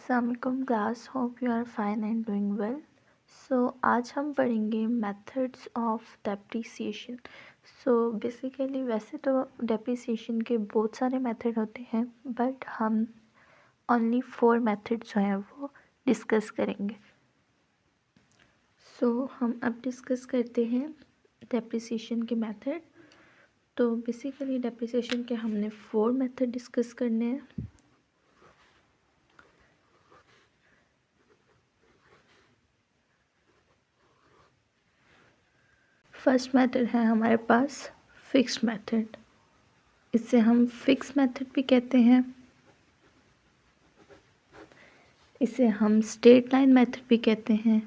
अस्सलामुअलैकुम class, hope you are fine and doing well. So आज हम पढ़ेंगे methods of depreciation. So basically वैसे तो डेप्रिसिएशन के बहुत सारे मेथड होते हैं, बट हम ओनली 4 मेथड जो हैं वो डिस्कस करेंगे। सो हम अब डिस्कस करते हैं डेप्रिसिएशन के मेथड। तो बेसिकली डेप्रिसिएशन के हमने 4 मेथड डिस्कस करने हैं। फर्स्ट मेथड है हमारे पास फिक्स्ड मेथड। इसे हम फिक्स मेथड भी कहते हैं। इसे हम स्ट्रेट लाइन मेथड भी कहते हैं।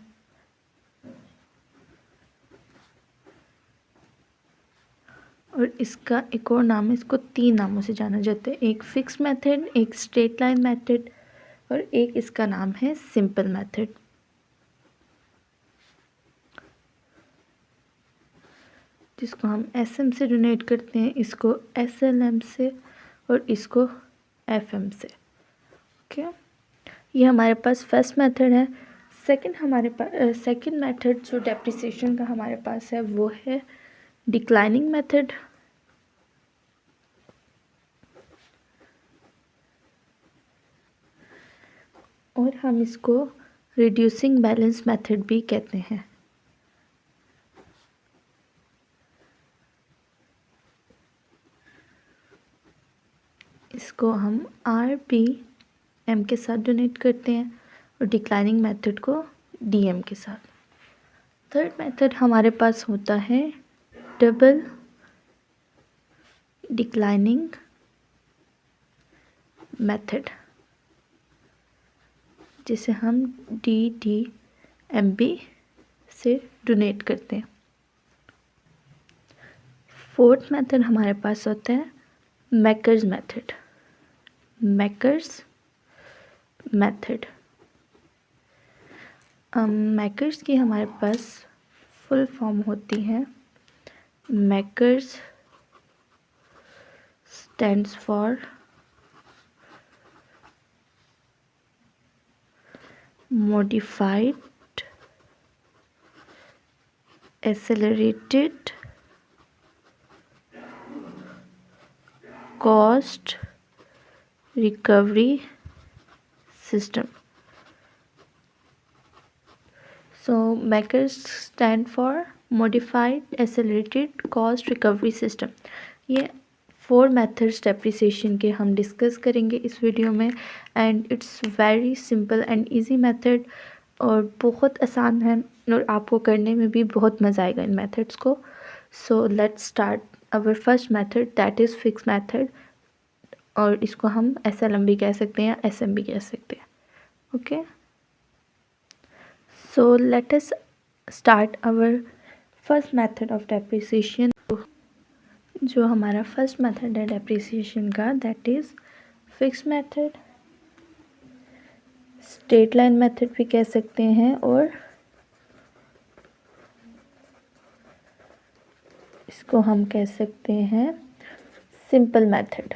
और इसका एक और नाम है, इसको 3 नामों से जाना जाता है। एक फिक्स मेथड, एक स्ट्रेट लाइन मेथड और एक इसका नाम है सिंपल मेथड। जिसको हम एसएम से डिनोट करते हैं, इसको एसएलएम से और इसको एफएम से। ओके, ये हमारे पास फर्स्ट मेथड है। सेकंड मेथड जो डेप्रिसिएशन का हमारे पास है वो है डिक्लाइनिंग मेथड। और हम इसको रिड्यूसिंग बैलेंस मेथड भी कहते हैं। इसको हम RPM के साथ डोनेट करते हैं और डिक्लाइनिंग मेथड को DM के साथ। थर्ड मेथड हमारे पास होता है डबल डिक्लाइनिंग मेथड, जिसे हम DDMB से डोनेट करते हैं। फोर्थ मेथड हमारे पास होता है मैकर्स मेथड। मैकर्स की हमारे पास फुल फॉर्म होती है MACRS stands for modified accelerated cost recovery system. So MACRS stand for Modified Accelerated Cost Recovery System। ये 4 मेथड्स डेप्रिसिएशन के हम डिस्कस करेंगे इस वीडियो में। And it's very simple and easy method और बहुत आसान है और आपको करने में भी बहुत मज़ा आएगा इन मेथड्स को। So let's start our first method, that is fix method. और इसको हम SLM भी कह सकते हैं या SM भी कह सकते हैं। Okay, so let us start our first method of depreciation। जो हमारा फर्स्ट मेथड है डेप्रिसिएशन का, that is fix method, straight line method भी कह सकते हैं और इसको हम कह सकते हैं simple method.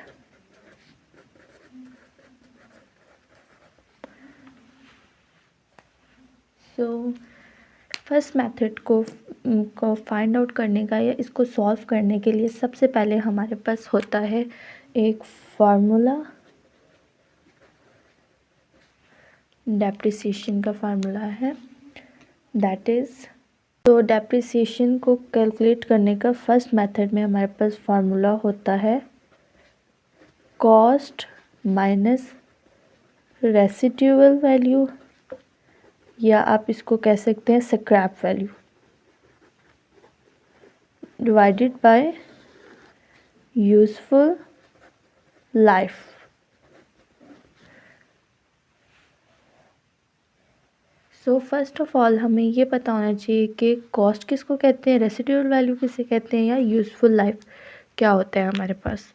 So first method को फाइंड आउट करने का या इसको सॉल्व करने के लिए सबसे पहले हमारे पास होता है एक फार्मूला, डेप्रिसिएशन का फार्मूला है, दैट इज़। तो डेप्रिसिएशन को कैलकुलेट करने का फर्स्ट मेथड में हमारे पास फार्मूला होता है कॉस्ट माइनस रेसिड्यूअल वैल्यू, या आप इसको कह सकते हैं scrap value, divided by useful life. So first of all हमें ये पता होना चाहिए कि कॉस्ट किसको कहते हैं, रेसिड्यूअल वैल्यू किसे कहते हैं, या यूजफुल लाइफ क्या होता है हमारे पास।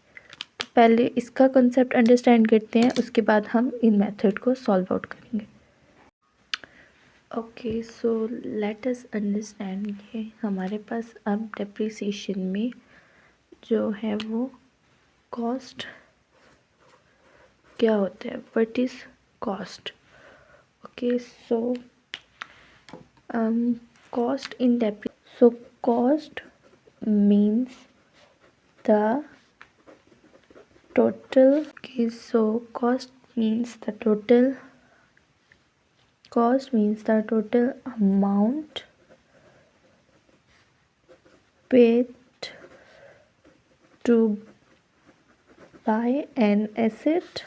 तो पहले इसका कंसेप्ट अंडरस्टैंड करते हैं, उसके बाद हम इन मेथड को सॉल्व आउट करेंगे। Okay, so let us understand कि हमारे पास अब डेप्रिसिएशन में जो है वो कॉस्ट क्या होता है, what is cost. Okay, so cost in depreciation. So cost means the total. Okay, so cost means the total amount paid to buy an asset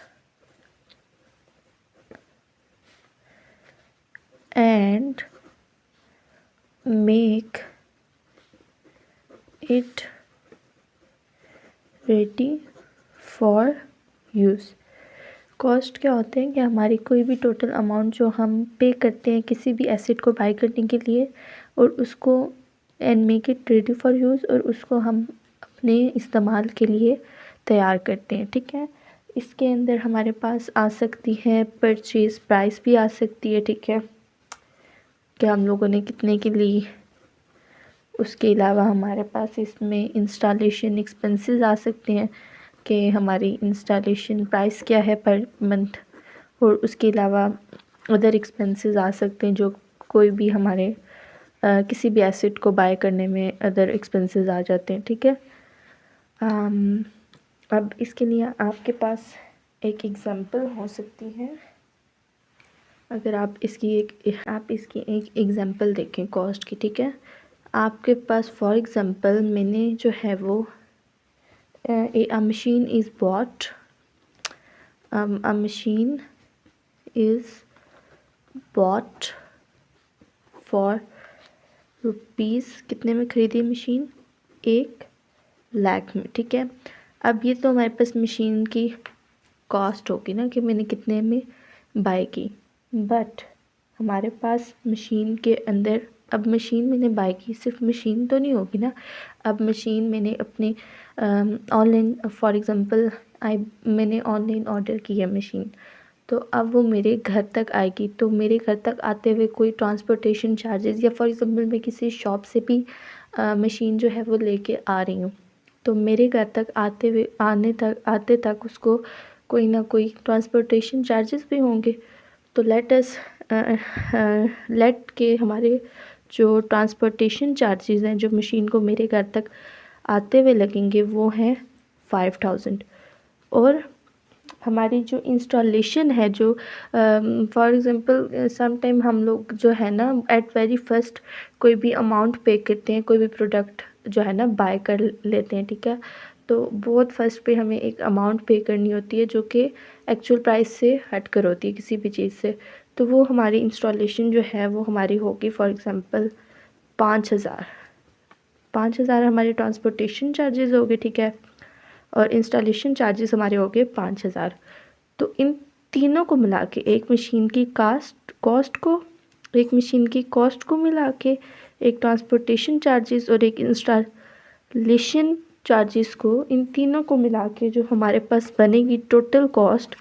and make it ready for use. Cost क्या होते हैं कि हमारी कोई भी total amount जो हम पे करते हैं किसी भी एसेट को बाय करने के लिए, और उसको and make it ready for use, और उसको हम अपने इस्तेमाल के लिए तैयार करते हैं। ठीक है, इसके अंदर हमारे पास आ सकती है परचेज़ प्राइस भी आ सकती है। ठीक है, कि हम लोगों ने कितने की ली। उसके अलावा हमारे पास इसमें इंस्टॉलेशन एक्सपेंसेस आ सकते हैं कि हमारी इंस्टॉलेशन प्राइस क्या है पर मंथ, और उसके अलावा अदर एक्सपेंसेस आ सकते हैं जो कोई भी हमारे किसी भी एसेट को बाय करने में अदर एक्सपेंसेस आ जाते हैं। ठीक है, अब इसके लिए आपके पास एक एग्जांपल हो सकती है। अगर आप इसकी एक एग्जांपल देखें कॉस्ट की। ठीक है, आपके पास फॉर एग्जांपल मैंने जो है वो a machine is bought, a machine is bought for rupees कितने में खरीदी मशीन, 1,00,000 में। ठीक है, अब ये तो हमारे पास मशीन की कॉस्ट होगी ना कि मैंने कितने में बाय की, बट हमारे पास मशीन के अंदर, अब मशीन मैंने बाय की, सिर्फ मशीन तो नहीं होगी ना। अब मशीन मैंने अपने ऑनलाइन फॉर एग्ज़ाम्पल मैंने ऑनलाइन ऑर्डर किया मशीन, तो अब वो मेरे घर तक आएगी। तो मेरे घर तक आते हुए कोई ट्रांसपोर्टेशन चार्जेस, या फॉर एग्ज़ाम्पल मैं किसी शॉप से भी मशीन जो है वो लेके आ रही हूँ, तो मेरे घर तक आते तक उसको कोई ना कोई ट्रांसपोर्टेशन चार्जेस भी होंगे। तो लेट के हमारे जो ट्रांसपोर्टेशन चार्जेस हैं जो मशीन को मेरे घर तक आते हुए लगेंगे वो हैं 5,000। और हमारी जो इंस्टॉलेशन है, जो फॉर एग्ज़ाम्पल सम टाइम हम लोग जो है ना एट वेरी फर्स्ट कोई भी अमाउंट पे करते हैं, कोई भी प्रोडक्ट जो है ना बाय कर लेते हैं। ठीक है, तो बहुत फर्स्ट पे हमें एक अमाउंट पे करनी होती है जो कि एक्चुअल प्राइस से हट कर होती है किसी भी चीज़ से। तो वो हमारी इंस्टॉलेशन जो है वो हमारी होगी फॉर एग्ज़ाम्पल 5,000 हमारे ट्रांसपोर्टेशन चार्जेस हो गए। ठीक है, और इंस्टॉलेशन चार्जेस हमारे हो गए 5,000। तो इन तीनों को मिला के एक मशीन की कॉस्ट को मिला के, एक ट्रांसपोर्टेशन चार्जेस और एक इंस्टॉलेशन चार्जेस को, इन तीनों को मिला के जो हमारे पास बनेगी टोटल कॉस्ट,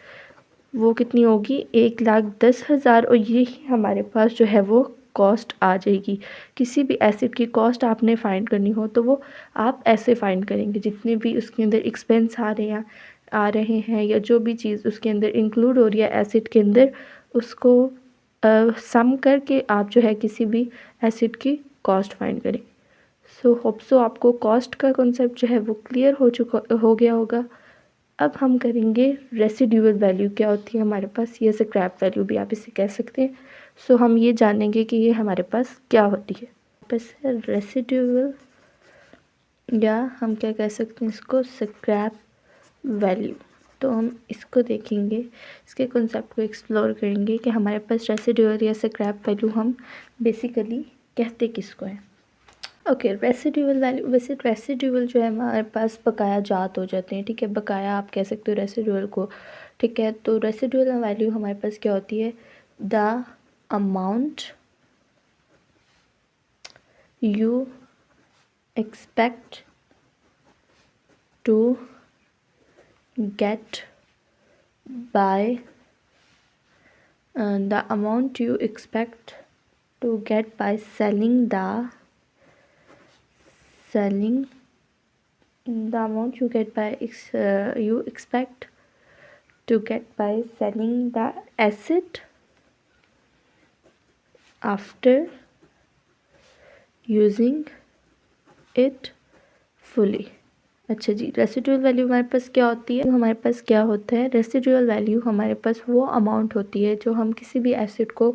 वो कितनी होगी, 1,10,000। और यही हमारे पास जो है वो कॉस्ट आ जाएगी। किसी भी एसेट की कॉस्ट आपने फाइंड करनी हो तो वो आप ऐसे फाइंड करेंगे, जितने भी उसके अंदर एक्सपेंस आ रहे हैं या जो भी चीज़ उसके अंदर इंक्लूड हो रही है एसेट के अंदर, उसको सम करके आप जो है किसी भी एसेट की कॉस्ट फाइंड करें। सो होप सो आपको कॉस्ट का कॉन्सेप्ट जो है वो क्लियर हो गया होगा। अब हम करेंगे रेसिड्यूअल वैल्यू क्या होती है हमारे पास, ये स्क्रैप वैल्यू भी आप इसे कह सकते हैं। सो हम ये जानेंगे कि ये हमारे पास क्या होती है। बस रेसिड्यूअल, या हम क्या कह सकते हैं इसको, स्क्रैप वैल्यू। तो हम इसको देखेंगे, इसके कॉन्सेप्ट को एक्सप्लोर करेंगे कि हमारे पास रेसिड्यूअल या स्क्रैप वैल्यू हम बेसिकली कहते किसको हैं। ओके, रेसिड्यूअल वैल्यू, वैसे रेसिड्यूअल जो है हमारे पास बकाया जात हो जाते हैं। ठीक है, बकाया आप कह सकते हो रेसिड्यूअल को। ठीक है, तो रेसिड्यूअल वैल्यू हमारे पास क्या होती है, the amount you expect to get by the amount you expect to get by selling the amount you get by you expect to get by selling the asset after using it fully. अच्छा जी, residual value हमारे पास क्या होती है? हमारे पास क्या होता है? Residual value हमारे पास वो अमाउंट होती है जो हम किसी भी एसेट को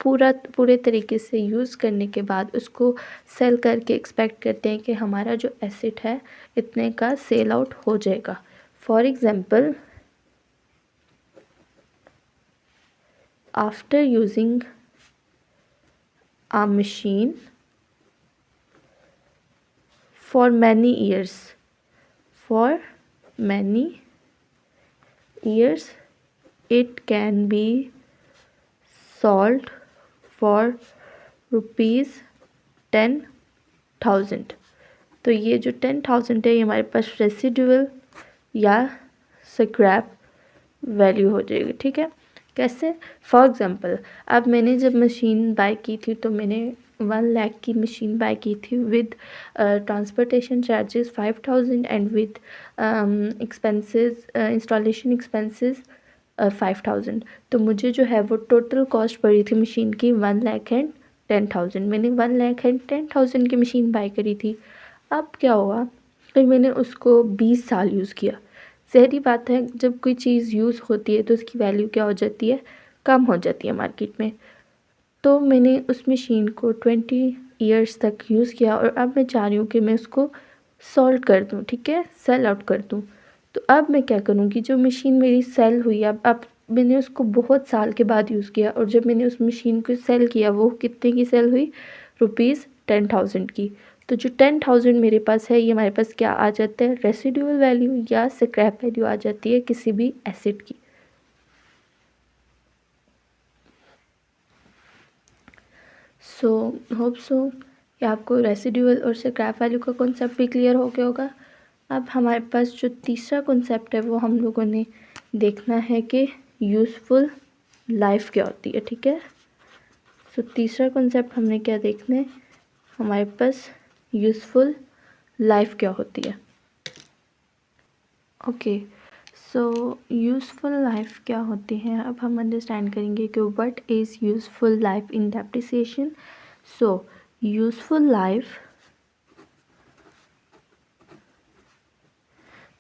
पूरे तरीके से यूज़ करने के बाद उसको सेल करके एक्सपेक्ट करते हैं कि हमारा जो एसेट है इतने का सेल आउट हो जाएगा। For example, after using a machine for many years, it can be sold for rupees 10,000। तो ये जो 10,000 है ये हमारे पास रेसिडुअल या स्क्रैप वैल्यू हो जाएगी। ठीक है, कैसे? फॉर एग्ज़ाम्पल, अब मैंने जब मशीन बाय की थी तो मैंने 1 लाख की मशीन बाय की थी with transportation charges 5,000 and with expenses installation expenses 5,000। तो मुझे जो है वो टोटल कॉस्ट पड़ी थी मशीन की 1,10,000। मैंने 1,10,000 की मशीन बाय करी थी। अब क्या हुआ कि मैंने उसको 20 साल यूज़ किया। ज़ाहिर बात है, जब कोई चीज़ यूज़ होती है तो उसकी वैल्यू क्या हो जाती है? कम हो जाती है मार्केट में। तो मैंने उस मशीन को 20 ईयर्स तक यूज़ किया और अब मैं चाह रही हूँ कि मैं उसको सोल्ड कर दूँ, ठीक है, सेल आउट कर दूँ। तो अब मैं क्या करूँगी? जो मशीन मेरी सेल हुई, अब मैंने उसको बहुत साल के बाद यूज़ किया और जब मैंने उस मशीन को सेल किया वो कितने की सेल हुई? ₹10,000 की। तो जो 10,000 मेरे पास है ये हमारे पास क्या आ जाता है? रेसिडुअल वैल्यू या स्क्रैप वैल्यू आ जाती है किसी भी एसेट की। सो होप सो कि आपको रेसिडुअल और स्क्रैप वैल्यू का कॉन्सेप्ट भी क्लियर हो गया होगा। अब हमारे पास जो तीसरा कॉन्सेप्ट है वो हम लोगों ने देखना है कि यूज़फुल लाइफ क्या होती है। ठीक है, सो तीसरा कॉन्सेप्ट हमने क्या देखना है? हमारे पास यूज़फुल लाइफ क्या होती है। ओके, सो यूज़फुल लाइफ क्या होती है अब हम अंडरस्टैंड करेंगे कि what is useful life in depreciation. So useful life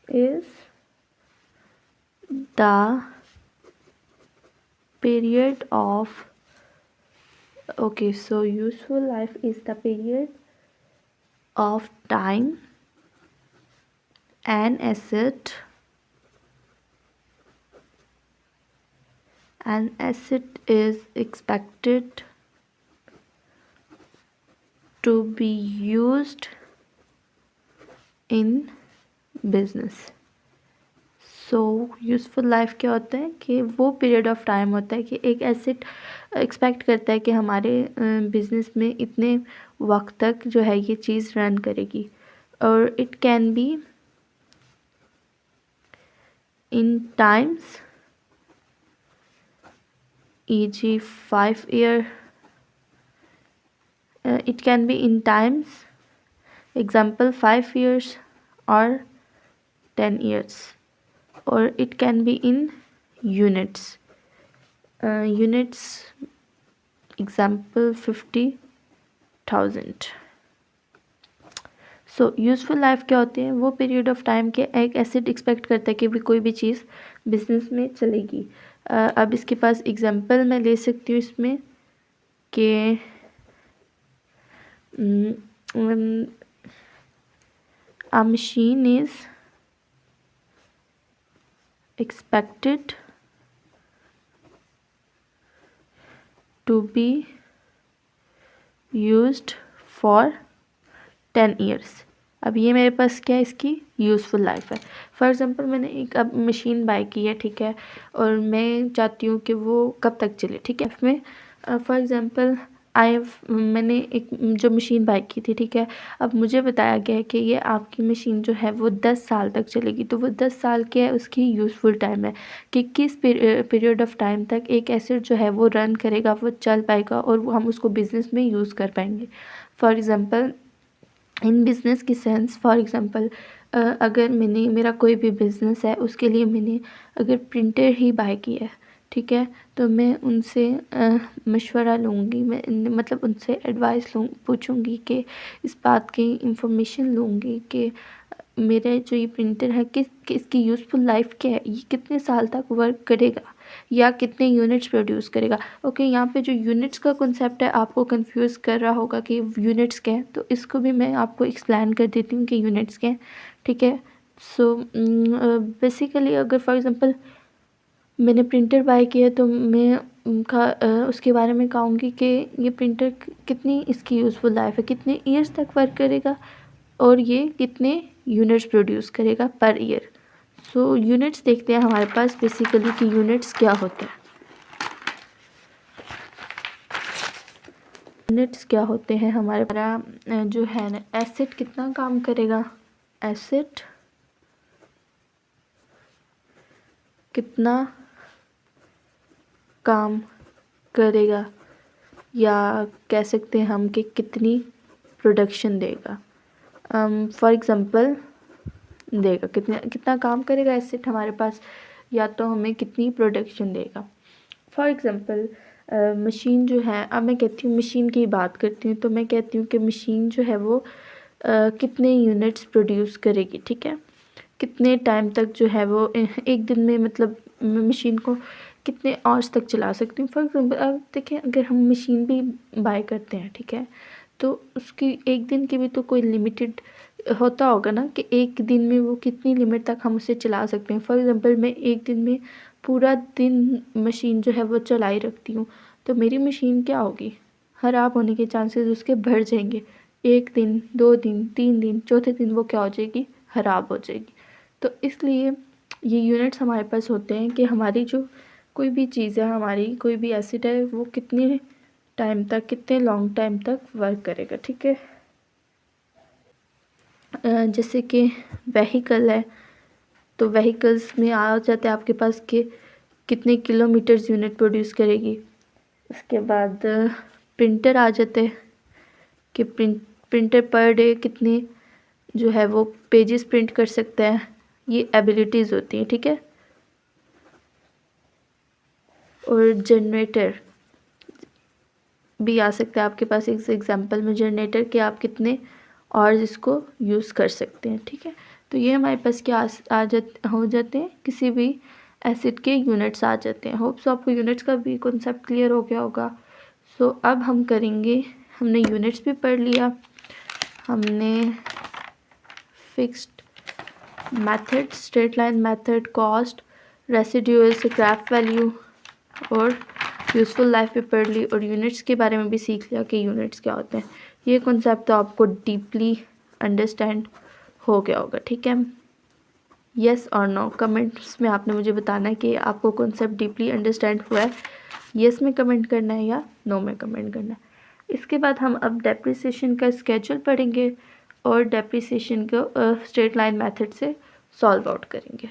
is the period of useful life is the period of time an asset is expected to be used in business. So useful life क्या होता है कि वो period of time होता है कि एक asset expect करता है कि हमारे बिज़नेस में इतने वक्त तक जो है ये चीज़ रन करेगी। और it can be in times e.g. 5 year, it can be in times, example 5 years or 10 years, or it can be in units, example 50,000। So useful life क्या होती है? वो पीरियड ऑफ टाइम के एक एसेट एक्सपेक्ट करता है कि भी कोई भी चीज़ बिजनेस में चलेगी। अब इसके पास एग्जांपल मैं ले सकती हूँ इसमें कि a machine is expected to be used for 10 years। अब ये मेरे पास क्या है? इसकी यूज़फुल लाइफ है। फॉर एग्ज़ाम्पल, मैंने एक अब मशीन बाय की है, ठीक है, और मैं चाहती हूँ कि वो कब तक चले। ठीक है, इसमें फॉर एग्ज़ाम्पल मैंने एक जो मशीन बाय की थी, ठीक है, अब मुझे बताया गया है कि ये आपकी मशीन जो है वो 10 साल तक चलेगी। तो वो 10 साल क्या है? उसकी यूज़फुल टाइम है कि किस पीरियड ऑफ टाइम तक एक एसेट जो है वो रन करेगा, वो चल पाएगा और वो हम उसको बिज़नेस में यूज़ कर पाएंगे। फॉर एग्ज़ाम्पल, इन बिज़नेस की सेंस, फॉर एग्ज़ाम्पल, अगर मेरा कोई भी बिज़नेस है उसके लिए मैंने अगर प्रिंटर ही बाय की है, ठीक है। तो मैं उनसे मशवरा लूँगी, मैं मतलब उनसे एडवाइस पूछूँगी कि इस बात की इंफॉर्मेशन लूँगी कि मेरा जो ये प्रिंटर है इसकी यूज़फुल लाइफ क्या है, ये कितने साल तक वर्क करेगा या कितने यूनिट्स प्रोड्यूस करेगा। ओके, यहाँ पे जो यूनिट्स का कॉन्सेप्ट है आपको कंफ्यूज कर रहा होगा कि यूनिट्स क्या है, तो इसको भी मैं आपको एक्सप्लेन कर देती हूँ कि यूनिट्स क्या है। ठीक है। सो बेसिकली अगर फॉर एग्जांपल मैंने प्रिंटर बाय किया तो मैं उसके बारे में कहूँगी कि ये प्रिंटर कितनी इसकी यूज़फुल लाइफ है, कितने ईयर्स तक वर्क करेगा और ये कितने यूनिट्स प्रोड्यूस करेगा पर ईयर। सो यूनिट्स देखते हैं हमारे पास बेसिकली कि यूनिट्स क्या होते हैं। यूनिट्स क्या होते हैं हमारे जो है ना, एसिड कितना काम करेगा, एसिड कितना काम करेगा या कह सकते हैं हम कि कितनी प्रोडक्शन देगा। फॉर एग्ज़ाम्पल देगा कितना काम करेगा एसिड हमारे पास, या तो हमें कितनी प्रोडक्शन देगा। फॉर एग्ज़ाम्पल मशीन जो है, अब मैं कहती हूँ मशीन की बात करती हूँ, तो मैं कहती हूँ कि मशीन जो है वो कितने यूनिट्स प्रोड्यूस करेगी। ठीक है, कितने टाइम तक जो है वो एक दिन में, मतलब मशीन को कितने आवर्स तक चला सकती हूँ। फॉर एग्ज़ाम्पल अब देखें, अगर हम मशीन भी बाय करते हैं, ठीक है, तो उसकी एक दिन की भी तो कोई लिमिटेड होता होगा ना कि एक दिन में वो कितनी लिमिट तक हम उसे चला सकते हैं। फॉर एग्ज़ाम्पल मैं एक दिन में पूरा दिन मशीन जो है वो चलाई रखती हूँ, तो मेरी मशीन क्या होगी, ख़राब होने के चांसेस उसके बढ़ जाएंगे। एक दिन, 2 दिन, 3 दिन, चौथे दिन वो क्या हो जाएगी, ख़राब हो जाएगी। तो इसलिए ये यूनिट्स हमारे पास होते हैं कि हमारी जो कोई भी चीज़ है, हमारी कोई भी एसिड है, वो कितने टाइम तक, कितने लॉन्ग टाइम तक वर्क करेगा। ठीक है। जैसे कि व्हीकल है, तो व्हीकल्स में आ जाते हैं आपके पास कि कितने किलोमीटर्स यूनिट प्रोड्यूस करेगी। उसके बाद प्रिंटर आ जाते हैं कि प्रिंटर पर डे कितने जो है वो पेजेस प्रिंट कर सकता है, ये एबिलिटीज़ होती हैं। ठीक है। और जनरेटर भी आ सकता है आपके पास, इस एग्जांपल में जनरेटर के आप कितने और इसको यूज़ कर सकते हैं। ठीक है। तो ये हमारे पास क्या हो जाते हैं, किसी भी एसिड के यूनिट्स आ जाते हैं। होप सो आपको यूनिट्स का भी कॉन्सेप्ट क्लियर हो गया होगा। सो अब हम करेंगे, हमने यूनिट्स भी पढ़ लिया, हमने fixed method, straight line method, cost, residual, scrap value और यूज़फुल लाइफ भी पढ़ ली, और यूनिट्स के बारे में भी सीख लिया कि यूनिट्स क्या होते हैं। ये कॉन्सेप्ट तो आपको डीपली अंडरस्टैंड हो गया होगा। ठीक है। येस और नो कमेंट्स में आपने मुझे बताना है कि आपको कॉन्सेप्ट डीपली अंडरस्टैंड हुआ है। येस में कमेंट करना है या नो में कमेंट करना है। इसके बाद हम अब डेप्रिसिएशन का स्केड्यूल पढ़ेंगे और डेप्रिसिएशन को स्ट्रेट लाइन मेथड से सॉल्व आउट करेंगे।